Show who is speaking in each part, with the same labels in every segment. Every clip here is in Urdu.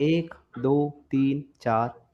Speaker 1: 1, 2, 3, 4,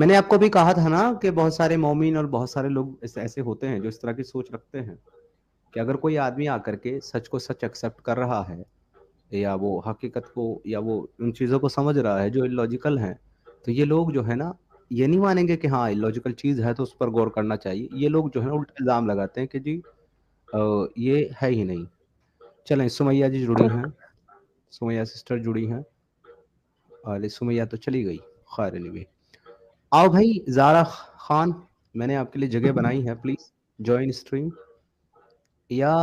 Speaker 1: میں نے آپ کو بھی کہا تھا نا کہ بہت سارے مومن اور بہت سارے لوگ ایسے ہوتے ہیں جو اس طرح کی سوچ رکھتے ہیں کہ اگر کوئی آدمی آ کر کے سچ کو سچ ایکسیپٹ کر رہا ہے یا وہ حقیقت کو یا وہ ان چیزوں کو سمجھ رہا ہے جو لاجیکل ہیں، تو یہ لوگ جو ہے نا یہ نہیں مانیں گے کہ ہاں لاجیکل چیز ہے تو اس پر غور کرنا چاہیے. یہ لوگ جو ہے نا الٹا الزام لگاتے ہیں کہ جی یہ ہے ہی نہیں. چلیں سمیہ جی جڑی ہیں، سمیہ سسٹر جڑی ہیں، اور سمیہ تو چلی گئی. خیر anyway. آؤ بھائی زارا خان، میں نے آپ کے لیے جگہ بنائی ہے، پلیز جوائن اسٹریم. یا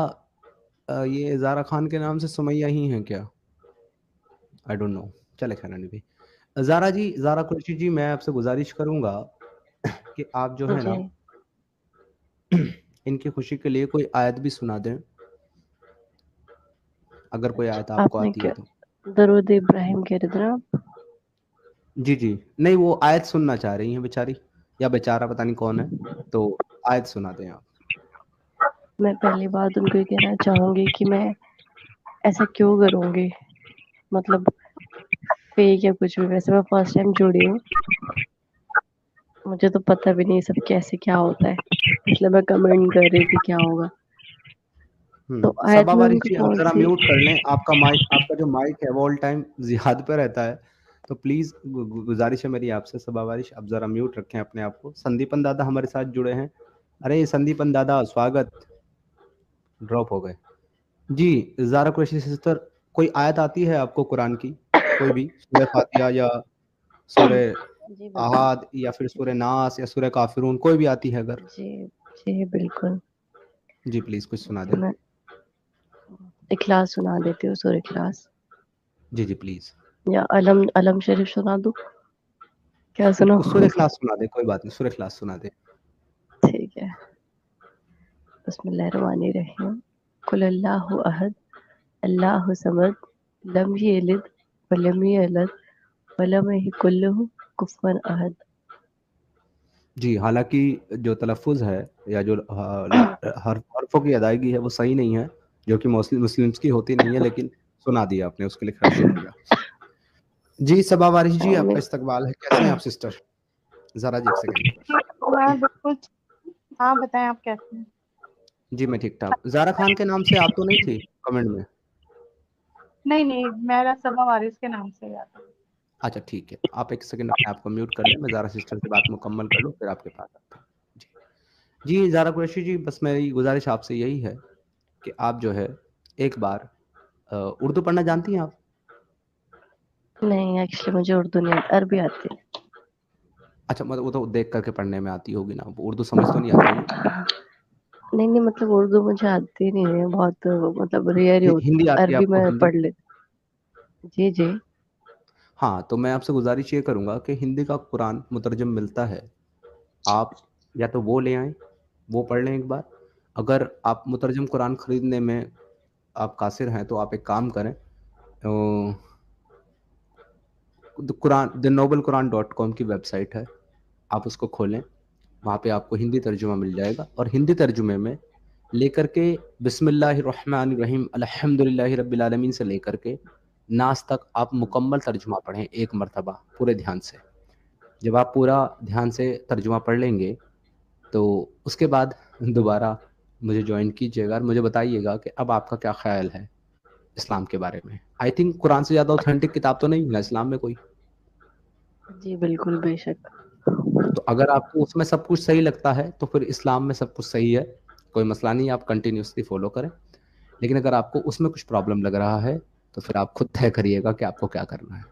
Speaker 1: یہ زارا خان کے نام سے سمیہ ہی ہیں کیا؟ I don't know. چلے خیر anyway. زارا جی، زارا قریشی جی، میں آپ سے گزارش کروں گا کہ آپ جو ہے نا ان کی خوشی کے لیے کوئی آیت بھی سنا دیں، اگر کوئی آیت آپ کو
Speaker 2: نے
Speaker 1: آتی ہے
Speaker 2: کیا
Speaker 1: تو.
Speaker 2: درود ابراہیم کہہ رہے تھے نا آپ؟
Speaker 1: جی جی، نہیں وہ آیت سننا چاہ رہی ہیں بیچاری، یا بیچارہ پتہ نہیں کون ہے، تو آیت سنا دیں آپ.
Speaker 2: میں پہلی بات ان کو یہ کہنا چاہوں گی کہ میں ایسا کیوں کروں گی، مطلب فیک یا کچھ بھی. ویسے میں فرسٹ ٹائم جڑی ہوں، مجھے تو پتہ بھی نہیں سب کیسے کیا ہوتا ہے، اس لیے میں کمنٹ کر رہی تھی کیا ہوگا. تو آیت
Speaker 1: صبا
Speaker 2: میں ان
Speaker 1: وارث
Speaker 2: کو
Speaker 1: جی، آپ
Speaker 2: کون
Speaker 1: ذرا
Speaker 2: سی
Speaker 1: میوٹ کر لیں. آپ کا مائک، آپ کا جو مائک ہے وہ آل ٹائم زیاد پہ رہتا ہے، تو پلیز گزارش ہے میری آپ سے صبا وارث، آپ ذرا میوٹ رکھیں اپنے آپ کو. سندیپن دادا ہمارے ساتھ جڑے ہیں. ارے سندیپن دادا سواگت. ڈراپ ہو گئے. جی زارا قریشی سسٹر، کوئی آیت آتی ہے آپ کو قرآن کی، کوئی بھی سورہ فاتحہ یا سورہ
Speaker 2: جی بالکل.
Speaker 1: احاد یا پھر سورہ ناس یا سورہ کافرون، کوئی بھی آتی ہے اگر؟
Speaker 2: جی جی بالکل.
Speaker 1: جی پلیز کچھ سنا
Speaker 2: جی
Speaker 1: دیں.
Speaker 2: میں اخلاص سنا دیتی ہوں، سورہ اخلاص.
Speaker 1: جی جی پلیز.
Speaker 2: یا علم شریف سنا دوں، کیا سناؤ؟
Speaker 1: سورہ اخلاص سنا دیں، کوئی بات نہیں، سورہ اخلاص سنا دیں.
Speaker 2: ٹھیک ہے. بسم اللہ الرحمن الرحیم. قل اللہ احد اللہ صمد لم یلد ولم یولد ولم یکن لہ کفوا احد.
Speaker 1: جی حالانکہ جو تلفظ ہے یا جو حرفوں کی ادائیگی ہے وہ صحیح نہیں ہے، جو کہ مسلمس کی ہوتی نہیں ہے، لیکن سنا دیا آپ نے، اس کے لیے خیر شکریہ. جی صبا وارث جی، آپ کا استقبال ہے. کیسے ہیں آپ سسٹر؟ ذرا جی ایک سیکنڈ.
Speaker 3: میں بالکل. ہاں بتائیں آپ کیسے ہیں؟
Speaker 1: جی میں ٹھیک ٹھاک. زارا خان کے نام سے آپ تو نہیں تھی کمنٹ میں؟
Speaker 3: نہیں میرا صبا وارث کے نام سے ہی آتا ہے.
Speaker 1: اچھا ٹھیک ہے، آپ ایک سیکنڈ اپنے آپ کو میوٹ کر لیں، میں زارا سسٹر سے بات مکمل کر لوں پھر آپ کے پاس آتا ہوں. جی زارا قریشی جی، بس میری گزارش آپ سے یہی ہے کہ آپ جو ہے ایک بار اردو پڑھنا جانتی ہیں آپ؟
Speaker 2: نہیں ایکچولی مجھے اردو نہیں عربی آتی.
Speaker 1: اچھا مطلب وہ تو دیکھ کر کے پڑھنے میں آتی ہوگی نا، اردو سمجھ تو نہیں آتی ہوگی.
Speaker 2: نہیں مطلب اردو مجھے آتی نہیں ہے، بہت مطلب ریئر ہی ہوتی.
Speaker 1: ہندی آتی ہے
Speaker 2: عربی
Speaker 1: آپ کو؟
Speaker 2: میں
Speaker 1: ہندی؟
Speaker 2: پڑھ لیتی. جی جی.
Speaker 1: ہاں تو میں آپ سے گزارش یہ کروں گا کہ ہندی کا قرآن مترجم ملتا ہے، آپ یا تو وہ لے آئیں، وہ پڑھ لیں ایک بار. اگر آپ مترجم قرآن خریدنے میں آپ قاصر ہیں تو آپ ایک کام کریں، قرآن thenoblequran.com کی ویب سائٹ ہے، آپ اس کو کھولیں، وہاں پہ آپ کو ہندی ترجمہ مل جائے گا، اور ہندی ترجمے میں لے کر کے بسم اللہ الرحمن الرحیم الحمد للہ رب العالمین سے لے کر کے ناس تک آپ مکمل ترجمہ پڑھیں ایک مرتبہ پورے دھیان سے. جب آپ پورا دھیان سے ترجمہ پڑھ لیں گے تو اس کے بعد دوبارہ مجھے جوائن کیجیے گا اور مجھے بتائیے گا کہ اب آپ کا کیا خیال ہے اسلام کے بارے میں. آئی تھنک قرآن سے زیادہ اوتھینٹک کتاب تو نہیں ہے نا اسلام میں کوئی.
Speaker 2: جی بالکل بے شک.
Speaker 1: تو اگر آپ کو اس میں سب کچھ صحیح لگتا ہے تو پھر اسلام میں سب کچھ صحیح ہے، کوئی مسئلہ نہیں، آپ کنٹینیوسلی فالو کریں. لیکن اگر آپ کو اس میں کچھ پرابلم لگ رہا ہے تو پھر آپ خود طے کریے گا کہ آپ کو کیا کرنا ہے.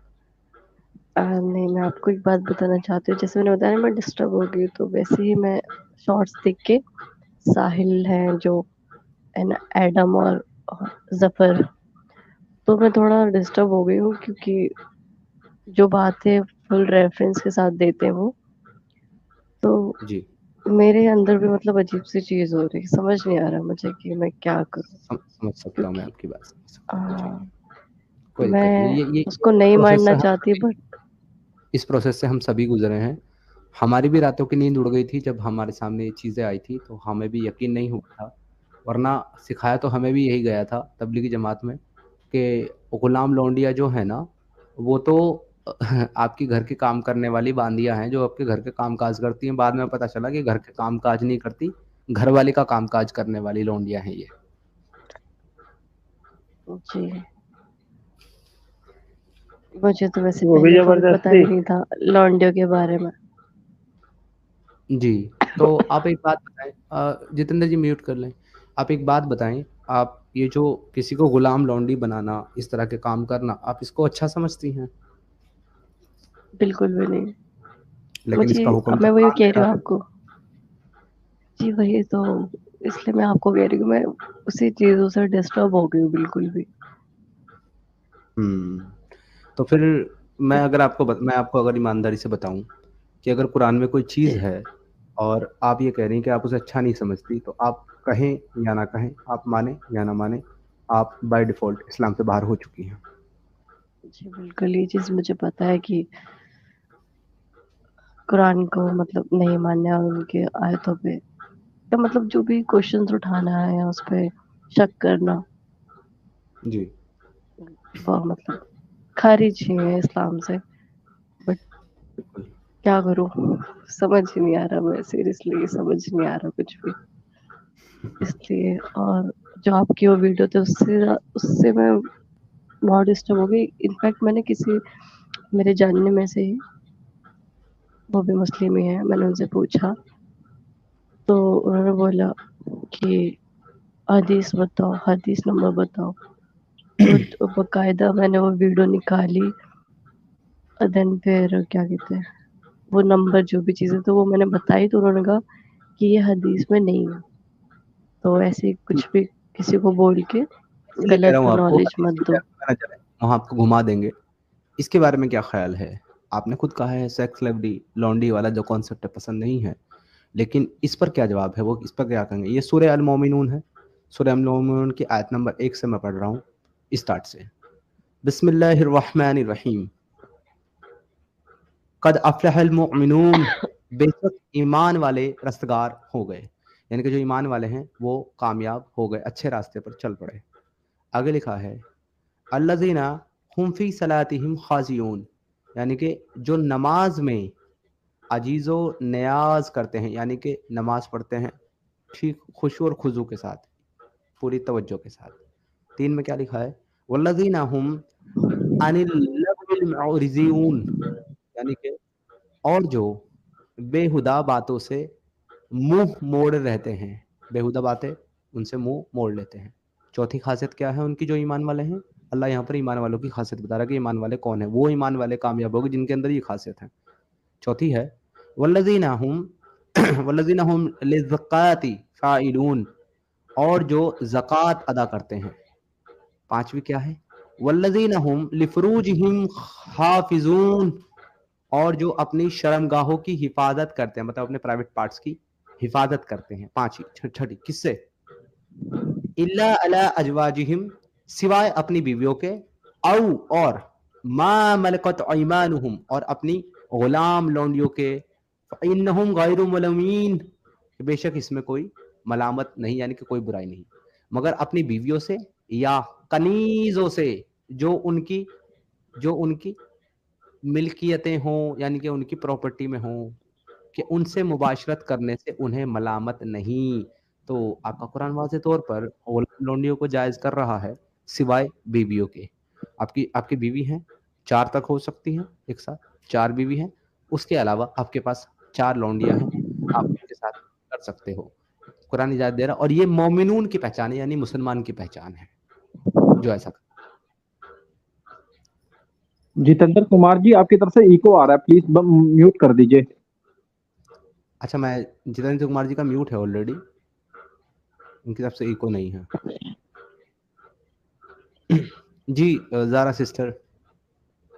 Speaker 2: نہیں میں آپ کو ایک بات بتانا چاہتی ہوں. جیسے میں نے بتایا میں ڈسٹرب ہو گئی، تو ویسے ہی میں شارٹس دیکھ کے ساحل ہیں جو ایڈم اور ظفر، تو میں تھوڑا ڈسٹرب ہو گئی ہوں کیونکہ جو باتیں فل ریفرنس کے ساتھ دیتے ہیں وہ، تو
Speaker 1: جی
Speaker 2: میرے اندر بھی مطلب عجیب سی چیز ہو رہی، سمجھ نہیں آ رہا مجھے کہ میں کیا کروں.
Speaker 1: سمجھ سکتا ہوں، میں
Speaker 2: کیونکہ
Speaker 1: آپ کی بات سمجھ سکتا ہوں. جی کوئی دقت
Speaker 2: میں
Speaker 1: نہیں. یہ
Speaker 2: اس کو نہیں
Speaker 1: پروسیس سے
Speaker 2: ماننا
Speaker 1: ہم
Speaker 2: چاہتی، بٹ
Speaker 1: اس پروسیس سے ہم سبھی گزرے ہیں. ہماری بھی راتوں کی نیند اڑ گئی تھی جب ہمارے سامنے یہ چیزیں آئی تھی، تو ہمیں بھی یقین نہیں ہوا تھا، ورنہ سکھایا تو ہمیں بھی یہی گیا تھا تبلیغی جماعت میں کہ غلام لونڈیا جو ہے نا وہ تو آپ کی گھر کے کام کرنے والی باندیاں ہیں جو آپ کے گھر کے کام کاج کرتی ہیں. بعد میں پتہ چلا کہ گھر کے کام کاج نہیں کرتی, گھر والے کا کام کاج کرنے والی لونڈیاں ہیں یہ.
Speaker 2: جی مجھے تو ویسے
Speaker 4: وہ بھی
Speaker 2: پہلے کبھی پتا
Speaker 4: زبردستی.
Speaker 2: بھی نہیں تھا لانڈیوں کے بارے میں.
Speaker 1: جی تو آپ ایک بات بتائیں, جتیندر جی میوٹ کر لیں. آپ ایک بات بتائیں, آپ یہ جو کسی کو غلام لونڈی بنانا, اس طرح کے کام کرنا, آپ اس کو اچھا سمجھتی ہیں؟
Speaker 2: بالکل بھی نہیں.
Speaker 1: لیکن اس
Speaker 2: مجھے
Speaker 1: کا حکم تو
Speaker 2: میں وہی
Speaker 1: قرآن
Speaker 2: کہہ
Speaker 1: دے
Speaker 2: رہی ہوں
Speaker 1: رہا
Speaker 2: آپ کو. جی وہی تو, اس لیے میں آپ کو کہہ رہی ہوں, میں اسی چیزوں سے ڈسٹرب ہو گئی ہوں بالکل بھی.
Speaker 1: ہے. تو پھر میں آپ کو اگر ایمانداری سے بتاؤں کہ اگر قرآن میں کوئی چیز ہے اور آپ یہ کہہ رہی ہیں کہ آپ اسے اچھا نہیں سمجھتی, تو آپ کہیں یا نہ کہیں, آپ مانیں یا نہ مانیں, آپ بائی ڈیفالٹ اسلام سے باہر ہو چکی ہیں.
Speaker 2: جی بالکل, یہ چیز مجھے پتا ہے کہ قرآن کو مطلب نہیں ماننا اور ان کے آیتوں پہ یا مطلب جو بھی کوشچنز اٹھانا ہے یا اس پہ شک کرنا
Speaker 1: جی
Speaker 2: وہ مطلب خارج ہی ہے اسلام سے. بٹ
Speaker 1: بالکل.
Speaker 2: کیا کروں, سمجھ ہی نہیں آ رہا, میں سیریسلی سمجھ نہیں آ رہا کچھ بھی. اس لیے, اور جو آپ کی وہ ویڈیو تھے اس سے میں بہت ڈسٹرب ہو گئی. انفیکٹ میں نے کسی میرے جاننے میں سے ہی, وہ بھی مسلم ہی ہے, میں نے ان سے پوچھا تو انہوں نے بولا کہ حدیث بتاؤ, حدیث نمبر بتاؤ. تو باقاعدہ میں نے وہ ویڈیو نکالی, دین پھر کیا کہتے ہیں وہ نمبر جو بھی چیزیں تو وہ میں نے بتائی, تو انہوں نے کہا کہ یہ حدیث میں نہیں ہے. تو ایسے کچھ بھی کسی کو بول کے
Speaker 1: اسی لیے کہہ رہا
Speaker 2: غلط
Speaker 1: ہوں آپ کو,
Speaker 2: نالج
Speaker 1: حدیث
Speaker 2: مت
Speaker 1: کی
Speaker 2: دو.
Speaker 1: طرف نہ چلیں, وہاں آپ کو گھما دیں گے. اس کے بارے میں کیا خیال ہے؟ آپ نے خود کہا ہے سیکس لیبڈی لونڈی والا جو کانسیپٹ پسند نہیں ہے, لیکن اس پر کیا جواب ہے, وہ اس پر کیا کہیں گے؟ یہ سورہ المومنون ہے. سورہ المومنون کی آیت نمبر 1 سے میں پڑھ رہا ہوں, اسٹارٹ سے. بسم اللہ الرحمن الرحیم. قد افلح المؤمنون, بے شک ایمان والے رستگار ہو گئے, یعنی کہ جو ایمان والے ہیں وہ کامیاب ہو گئے, اچھے راستے پر چل پڑے. آگے لکھا ہے الذین هم فی صلاتہم خاشعون, یعنی کہ جو نماز میں عجیز و نیاز کرتے ہیں, یعنی کہ نماز پڑھتے ہیں ٹھیک خشوع اور خضوع کے ساتھ, پوری توجہ کے ساتھ. 3 میں کیا لکھا ہے والذین هم عن اللغو معرضون, یعنی کہ اور جو بے ہدہ باتوں سے منہ موڑ رہتے ہیں, بے ہدہ باتیں ان سے منہ موڑ لیتے ہیں. چوتھی خاصیت کیا ہے ان کی جو ایمان والے ہیں؟ اللہ یہاں پر ایمان والوں کی خاصیت بتا رہا ہے کہ ایمان والے کون ہیں. وہ ایمان والے کامیاب ہوگے جن کے اندر یہ خاصیت ہے. چوتھی ہے والذین هم للزکاۃ فاعلون, اور جو زکوٰۃ ادا کرتے ہیں. 5ویں کیا ہے والذین هم لفروجہم حافظون, اور جو اپنی شرمگاہوں کی حفاظت کرتے ہیں, مطلب اپنے پرائیویٹ پارٹس کی حفاظت کرتے ہیں. 5ویں چھٹی کس سے؟ الا علی ازواجہم, سوائے اپنی بیویوں کے, او اور ما ملکت ایمانہم, اور اپنی غلام لونڈیوں کے, فانہم غیر ملومین, بے شک اس میں کوئی ملامت نہیں, یعنی کہ کوئی برائی نہیں, مگر اپنی بیویوں سے یا کنیزوں سے جو ان کی ملکیتیں ہوں, یعنی کہ ان کی پراپرٹی میں ہوں, کہ ان سے مباشرت کرنے سے انہیں ملامت نہیں. تو آپ کا قرآن واضح طور پر لونڈیوں کو جائز کر رہا ہے سوائے بیویوں کے. آپ کی بیوی ہیں 4 تک ہو سکتی ہیں ایک ساتھ, 4 بیوی ہیں, اس کے علاوہ آپ کے پاس 4 لونڈیاں ہیں, آپ ان کے ساتھ کر سکتے ہو. قرآن اجازت دے رہا, اور یہ مومنون کی پہچان ہے, یعنی مسلمان کی پہچان ہے جو ایسا.
Speaker 4: جتیندر کمار جی آپ کی طرف سے ایکو آ رہا ہے, پلیز میوٹ کر دیجئے.
Speaker 1: اچھا, میں جتیندر کمار جی کا میوٹ ہے آلریڈی, ان کی طرف سے ایکو نہیں ہے. جی زارا سسٹر,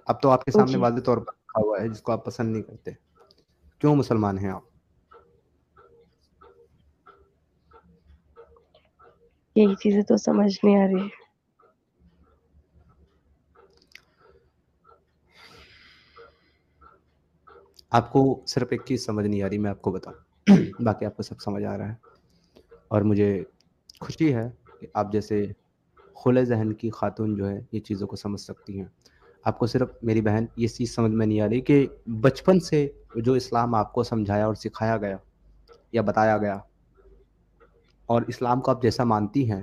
Speaker 1: اب تو آپ کے سامنے
Speaker 2: جی
Speaker 1: واضح طور پر لکھا ہوا ہے جس کو آپ پسند نہیں کرتے. کیوں مسلمان ہیں آپ؟
Speaker 2: یہی چیزیں تو سمجھ نہیں آ رہی.
Speaker 1: آپ کو صرف ایک چیز سمجھ نہیں آ رہی, میں آپ کو بتاؤں, باقی آپ کو سب سمجھ آ رہا ہے. اور مجھے خوشی ہے کہ آپ جیسے کھلے ذہن کی خاتون جو ہے یہ چیزوں کو سمجھ سکتی ہیں. آپ کو صرف میری بہن یہ چیز سمجھ میں نہیں آ رہی کہ بچپن سے جو اسلام آپ کو سمجھایا اور سکھایا گیا یا بتایا گیا اور اسلام کو آپ جیسا مانتی ہیں،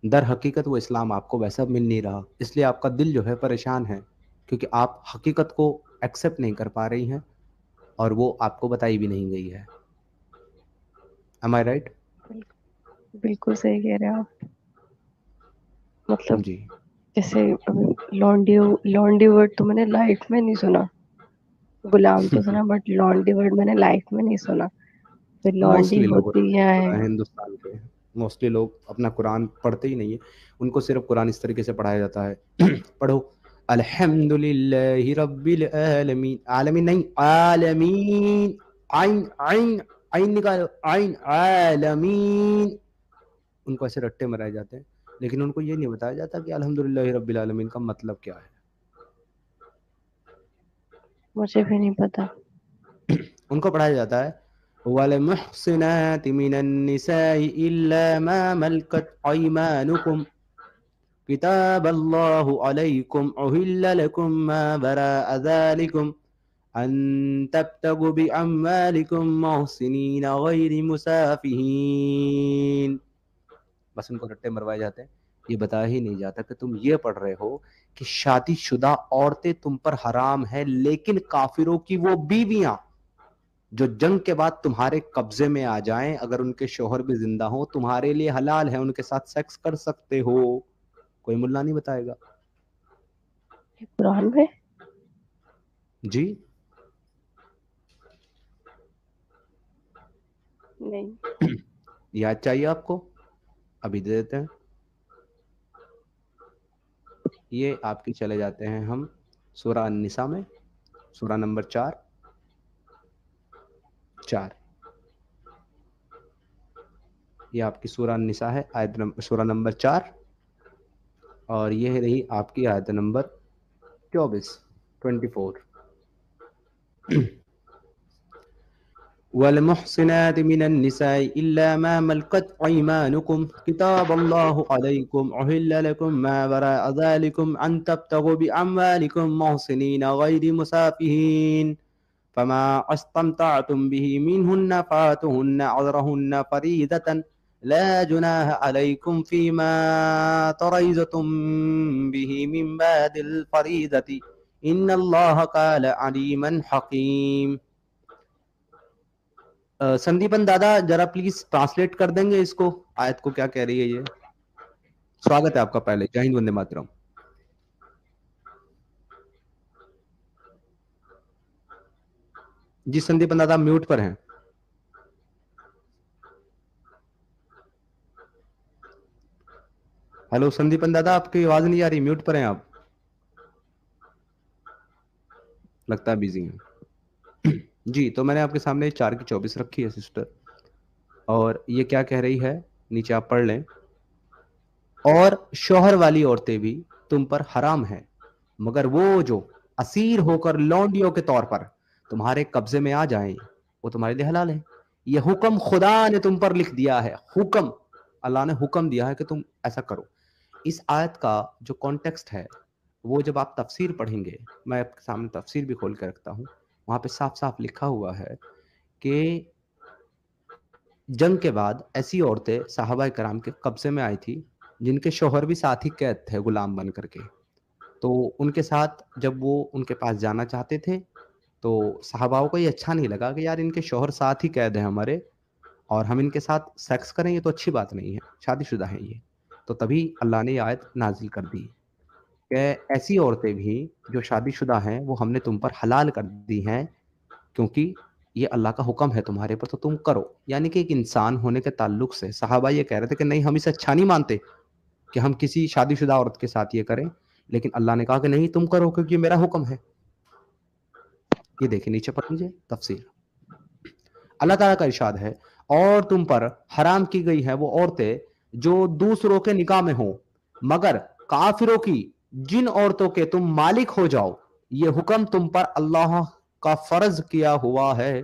Speaker 1: در حقیقت وہ اسلام آپ کو ویسا مل نہیں رہا، اس لیے آپ کا دل جو ہے پریشان ہے، کیونکہ آپ حقیقت کو ایکسیپٹ نہیں کر پا رہی ہیں اور وہ آپ کو بتائی بھی نہیں گئی ہے. Am I right؟
Speaker 2: بالکل صحیح کہہ رہے ہیں آپ. مطلب
Speaker 1: جی
Speaker 2: جیسے لانڈی ورڈ تو میں نے لائف میں نہیں سنا. غلام تو سنا بٹ لانڈی ورڈ میں نے لائف میں نہیں سنا. پھر لانڈی
Speaker 1: موسٹلی لوگ
Speaker 2: ہوتی کیا ہے؟
Speaker 1: ہندوستان کے موسٹلی لوگ اپنا قرآن پڑھتے ہی نہیں ہیں، ان کو صرف قرآن اس طریقے سے پڑھایا جاتا ہے پڑھو الحمد للہ رب العالمین، عالمین نہیں عالمین، عین عین عین نکالو، عین عالمین. ان کو ایسے رٹے مرائے جاتے ہیں، لیکن ان کو یہ نہیں بتایا جاتا کہ الحمد للہ رب العالمین کا مطلب کیا ہے.
Speaker 2: مجھے بھی نہیں پتا.
Speaker 1: ان کو پڑھایا جاتا ہے وَالْمُحْصِنَاتِ مِنَ النِّسَاءِ إِلَّا مَا مَلْكَتْ أَيْمَانُكُمْ كِتَابَ اللَّهُ عَلَيْكُمْ أُحِلَّ لَكُمْ مَا وَرَاءَ ذَلِكُمْ أَن تَبْتَغُوا بِأَمْوَالِكُمْ مُحْصِنِينَ غَيْرِ مُسَافِحِينَ. بس ان کو رٹے مروائے جاتے ہیں، یہ بتایا ہی نہیں جاتا کہ تم یہ پڑھ رہے ہو کہ شادی شدہ عورتیں تم پر حرام ہے، لیکن کافروں کی وہ بیویاں جو جنگ کے بعد تمہارے قبضے میں آ جائیں، اگر ان کے شوہر بھی زندہ ہوں تمہارے لیے حلال ہے، ان کے ساتھ سیکس کر سکتے ہو. کوئی ملا نہیں بتائے گا.
Speaker 2: قرآن میں
Speaker 1: جی
Speaker 2: نہیں.
Speaker 1: یاد چاہیے آپ کو؟ ابھی دے دیتے ہیں. یہ آپ کی چلے جاتے ہیں ہم سورہ النساء میں، سورہ نمبر 4. یہ آپ کی سورہ النساء ہے، سورہ نمبر 4، اور یہ رہی آپ کی آیت نمبر 24. وَالْمُحْصِنَاتِ مِنَ النِّسَاءِ إِلَّا مَا مَلْكَتْ أَيْمَانُكُمْ كِتَابَ اللَّهُ عَلَيْكُمْ أُحِلَّ لَكُمْ مَا وَرَاءَ ذَلِكُمْ أَن تَبْتَغُوا بِأَمْوَالِكُمْ مُحْصِنِينَ غَيْرِ مُسَافِحِينَ فَمَا اسْتَمْتَعْتُمْ بِهِ مِنْهُنَّ فَآتُوهُنَّ أَجْرَهُنَّ فَرِيضَةً لا جناح عليكم فيما تريضتم به من بعد الفريضة إن الله قال عليما حكيم. سندیپن دادا ذرا پلیز ٹرانسلیٹ کر دیں گے اس کو، آیت کو کیا کہہ رہی ہے. یہ سواگت ہے آپ کا پہلے. جے ہند، وندے ماترم. جی سندیپن دادا میوٹ پر ہیں. ہلو سندیپن دادا، آپ کی آواز نہیں آ رہی، میوٹ پر ہیں آپ. لگتا ہے بزی ہیں. جی تو میں نے آپ کے سامنے 4:24 رکھی ہے سسٹر، اور یہ کیا کہہ رہی ہے نیچے آپ پڑھ لیں. اور شوہر والی عورتیں بھی تم پر حرام ہیں مگر وہ جو اسیر ہو کر لونڈیوں کے طور پر تمہارے قبضے میں آ جائیں، وہ تمہارے لیے حلال ہے. یہ حکم خدا نے تم پر لکھ دیا ہے. حکم، اللہ نے حکم دیا ہے کہ تم ایسا کرو. اس آیت کا جو کانٹیکسٹ ہے وہ جب آپ تفسیر پڑھیں گے، میں آپ کے سامنے تفسیر بھی کھول کے رکھتا ہوں، وہاں پہ صاف صاف لکھا ہوا ہے کہ جنگ کے بعد ایسی عورتیں صحابہ کرام کے قبضے میں آئی تھی جن کے شوہر بھی ساتھ ہی قید تھے غلام بن کر کے. تو ان کے ساتھ جب وہ ان کے پاس جانا چاہتے تھے تو صحاباؤں کو یہ اچھا نہیں لگا کہ یار ان کے شوہر ساتھ ہی قید ہیں ہمارے، اور ہم ان کے ساتھ سیکس کریں، یہ تو اچھی بات نہیں ہے، شادی شدہ ہیں یہ. تو تبھی اللہ نے یہ آیت نازل کر دی کہ ایسی عورتیں بھی جو شادی شدہ ہیں وہ ہم نے تم پر حلال کر دی ہیں، کیونکہ یہ اللہ کا حکم ہے تمہارے پر، تو تم کرو. یعنی کہ ایک انسان ہونے کے تعلق سے صحابہ یہ کہہ رہے تھے کہ نہیں، ہم اسے اچھا نہیں مانتے کہ ہم کسی شادی شدہ عورت کے ساتھ یہ کریں، لیکن اللہ نے کہا کہ نہیں تم کرو کیونکہ یہ میرا حکم ہے. یہ دیکھیں نیچے پڑھ لیجیے تفسیر. اللہ تعالیٰ کا ارشاد ہے اور تم پر حرام کی گئی ہے وہ عورتیں جو دوسروں کے نکاح میں ہوں، مگر کافروں کی جن عورتوں کے تم مالک ہو جاؤ، یہ حکم تم پر اللہ کا فرض کیا ہوا ہے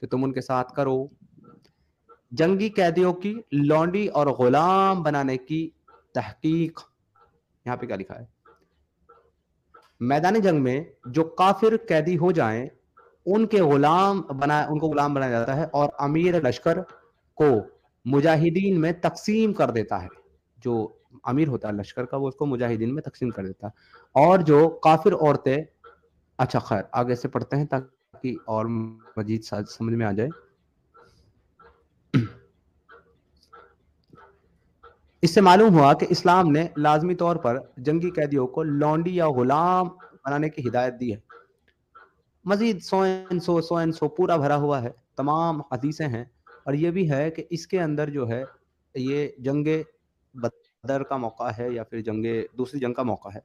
Speaker 1: کہ تم ان کے ساتھ کرو. جنگی قیدیوں کی لونڈی اور غلام بنانے کی تحقیق. یہاں پہ کیا لکھا ہے؟ میدان جنگ میں جو کافر قیدی ہو جائیں ان کے ان کو غلام بنایا جاتا ہے اور امیر لشکر کو مجاہدین میں تقسیم کر دیتا ہے. جو امیر ہوتا ہے لشکر کا وہ اس کو مجاہدین میں تقسیم کر دیتا ہے. اور جو کافر عورتیں، اچھا خیر آگے سے پڑھتے ہیں تاکہ اور مزید سمجھ میں آ جائے. اس سے معلوم ہوا کہ اسلام نے لازمی طور پر جنگی قیدیوں کو لونڈی یا غلام بنانے کی ہدایت دی ہے. مزید 100 پورا بھرا ہوا ہے، تمام حدیثیں ہیں. اور یہ بھی ہے کہ اس کے اندر جو ہے یہ جنگ بدر کا موقع ہے یا پھر دوسری جنگ کا موقع ہے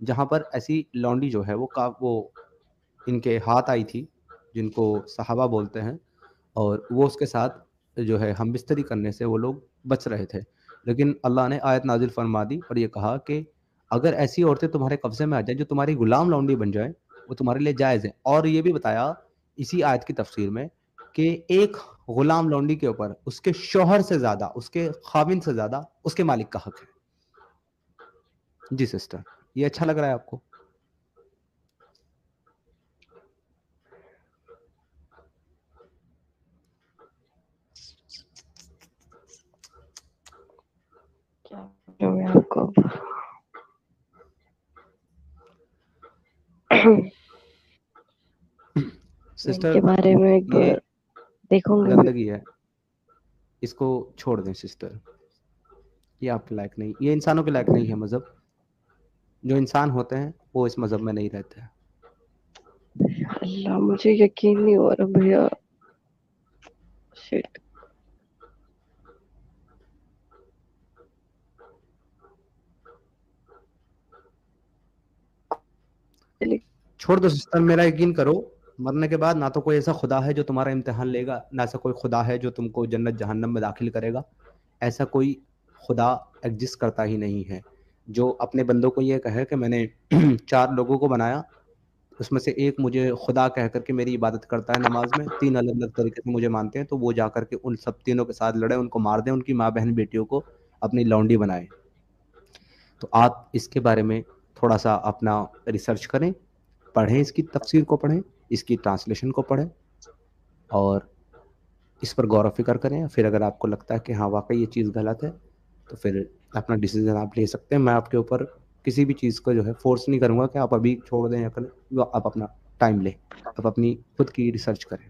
Speaker 1: جہاں پر ایسی لونڈی جو ہے وہ ان کے ہاتھ آئی تھی جن کو صحابہ بولتے ہیں، اور وہ اس کے ساتھ جو ہے ہم بستری کرنے سے وہ لوگ بچ رہے تھے. لیکن اللہ نے آیت نازل فرما دی اور یہ کہا کہ اگر ایسی عورتیں تمہارے قبضے میں آ جائیں جو تمہاری غلام لونڈی بن جائیں وہ تمہارے لیے جائز ہے. اور یہ بھی بتایا اسی آیت کی تفسیر میں کہ ایک غلام لونڈی کے اوپر اس کے شوہر سے زیادہ، اس کے خاوند سے زیادہ اس کے مالک کا حق ہے. جی سسٹر، یہ اچھا لگ رہا ہے آپ کو؟
Speaker 2: کیا میں آپ کو
Speaker 1: سسٹر
Speaker 2: کے بارے میں ایک
Speaker 1: یہ
Speaker 2: بار دیکھوں گی.
Speaker 1: گندگی ہے، اس کو چھوڑ دیں سسٹر، یہ آپ کے لائق نہیں، یہ انسانوں کے لائق نہیں ہے مذہب. جو انسان ہوتے ہیں وہ اس مذہب میں نہیں رہتے ہیں.
Speaker 2: اللہ مجھے یقین نہیں ہو رہا بھیا. شٹ.
Speaker 1: چھوڑ دو سسٹر، میرا یقین کرو مرنے کے بعد نہ تو کوئی ایسا خدا ہے جو تمہارا امتحان لے گا، نہ ایسا کوئی خدا ہے جو تم کو جنت جہنم میں داخل کرے گا. ایسا کوئی خدا ایگزسٹ کرتا ہی نہیں ہے جو اپنے بندوں کو یہ کہے کہ میں نے 4 لوگوں کو بنایا، اس میں سے ایک مجھے خدا کہہ کر کے میری عبادت کرتا ہے نماز میں، 3 الگ الگ طریقے سے مجھے مانتے ہیں، تو وہ جا کر کے ان سب تینوں کے ساتھ لڑے، ان کو مار دیں، ان کی ماں بہن بیٹیوں کو اپنی لونڈی بنائے. تو آپ اس کے بارے میں تھوڑا سا اپنا ریسرچ کریں، پڑھیں، اس کی تفسیر کو پڑھیں، اس کی ٹرانسلیشن کو پڑھیں اور اس پر غور و فکر کریں. پھر اگر آپ کو لگتا ہے کہ ہاں واقعی یہ چیز غلط ہے تو پھر اپنا ڈیسیجن آپ لے سکتے ہیں. میں آپ کے اوپر کسی بھی چیز کو جو ہے فورس نہیں کروں گا کہ آپ ابھی چھوڑ دیں یا کریں. آپ اپنا ٹائم لیں، آپ اپنی خود کی ریسرچ کریں.